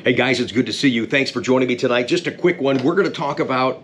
Hey guys, it's good to see you. Thanks for joining me tonight. Just a quick one. We're going to talk about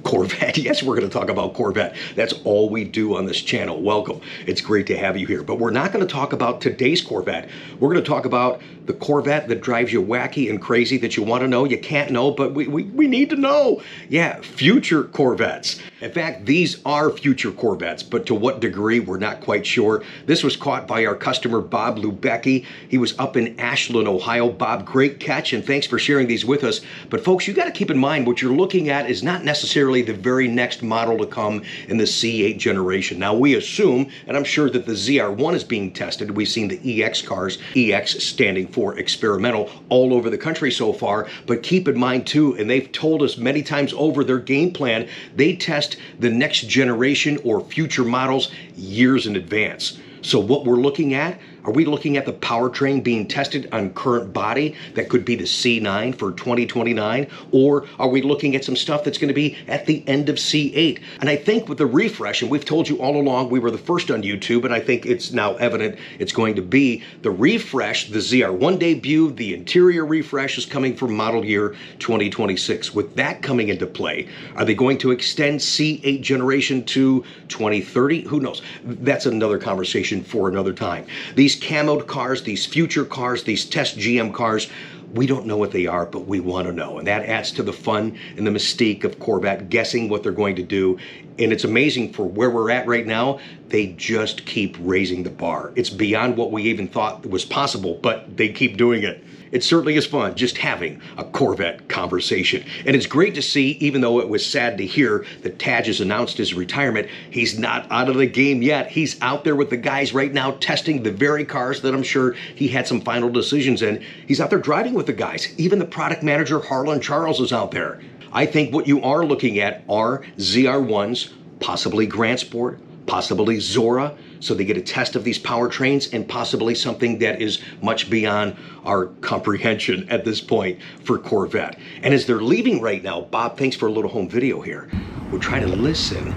Corvette. Yes, we're going to talk about Corvette. That's all we do on this channel. Welcome. It's great to have you here. But we're not going to talk about today's Corvette. We're going to talk about the Corvette that drives you wacky and crazy, that you want to know, you can't know, but we need to know. Yeah, future Corvettes. In fact, these are future Corvettes, but to what degree, we're not quite sure. This was caught by our customer, Bob Lubecki. He was up in Ashland, Ohio. Bob, great catch, and thanks for sharing these with us. But folks, you got to keep in mind what you're looking at is not necessarily the very next model to come in the C8 generation. Now, we assume, and I'm sure that the ZR1 is being tested. We've seen the EX cars, EX standing for experimental, all over the country so far. But keep in mind too, and they've told us many times over, their game plan, they test the next generation or future models years in advance. So what we're looking at, are we looking at the powertrain being tested on current body that could be the C9 for 2029? Or are we looking at some stuff that's going to be at the end of C8? And I think with the refresh, and we've told you all along, we were the first on YouTube, and I think it's now evident it's going to be the refresh, the ZR1 debut, the interior refresh is coming for model year 2026. With that coming into play, are they going to extend C8 generation to 2030? Who knows? That's another conversation for another time. These camoed cars, these future cars, these test GM cars, we don't know what they are, but we want to know. And that adds to the fun and the mystique of Corvette, guessing what they're going to do. And it's amazing for where we're at right now, they just keep raising the bar. It's beyond what we even thought was possible, but they keep doing it. It certainly is fun just having a Corvette conversation. And it's great to see, even though it was sad to hear that TADGE has announced his retirement, he's not out of the game yet. He's out there with the guys right now testing the very cars that I'm sure he had some final decisions in. He's out there driving with the guys. Even the product manager, Harlan Charles, is out there. I think what you are looking at are ZR1s, possibly Grand Sport, possibly Zora, so they get a test of these powertrains, and possibly something that is much beyond our comprehension at this point for Corvette. And as they're leaving right now, Bob, thanks for a little home video here. We're trying to listen.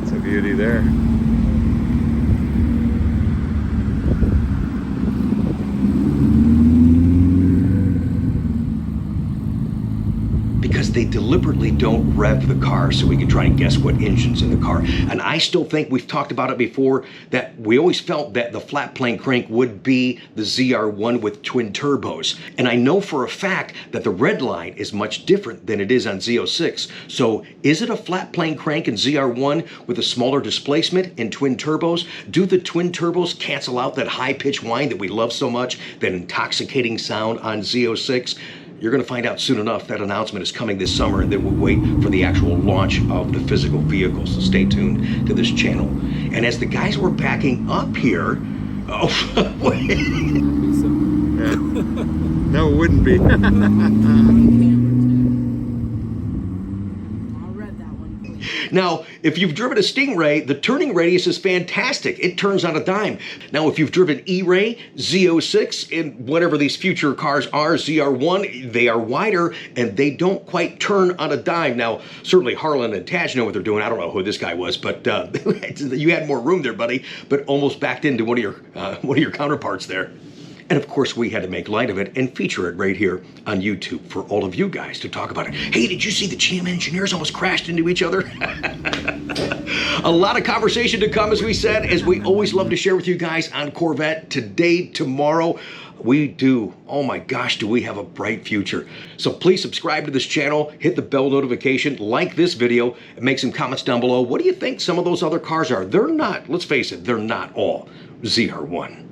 It's a beauty there. Because they deliberately don't rev the car so we can try and guess what engine's in the car. And I still think, we've talked about it before, that we always felt that the flat plane crank would be the ZR1 with twin turbos. And I know for a fact that the red line is much different than it is on Z06. So is it a flat plane crank in ZR1 with a smaller displacement and twin turbos? Do the twin turbos cancel out that high-pitched whine that we love so much, that intoxicating sound on Z06? You're going to find out soon enough. That announcement is coming this summer, and then we'll wait for the actual launch of the physical vehicles. So stay tuned to this channel. And as the guys were backing up here, oh, wait. Yeah. No, it wouldn't be. Now, if you've driven a Stingray, the turning radius is fantastic. It turns on a dime. Now, if you've driven E-Ray, Z06, and whatever these future cars are, ZR1, they are wider and they don't quite turn on a dime. Now, certainly Harlan and TADGE know what they're doing. I don't know who this guy was, but you had more room there, buddy, but almost backed into one of your counterparts there. And of course, we had to make light of it and feature it right here on YouTube for all of you guys to talk about it. Hey, did you see the GM engineers almost crashed into each other? A lot of conversation to come, as we said, as we always love to share with you guys on Corvette today, tomorrow. We do. Oh my gosh, do we have a bright future. So please subscribe to this channel, hit the bell notification, like this video, and make some comments down below. What do you think some of those other cars are? They're not, let's face it, they're not all ZR1.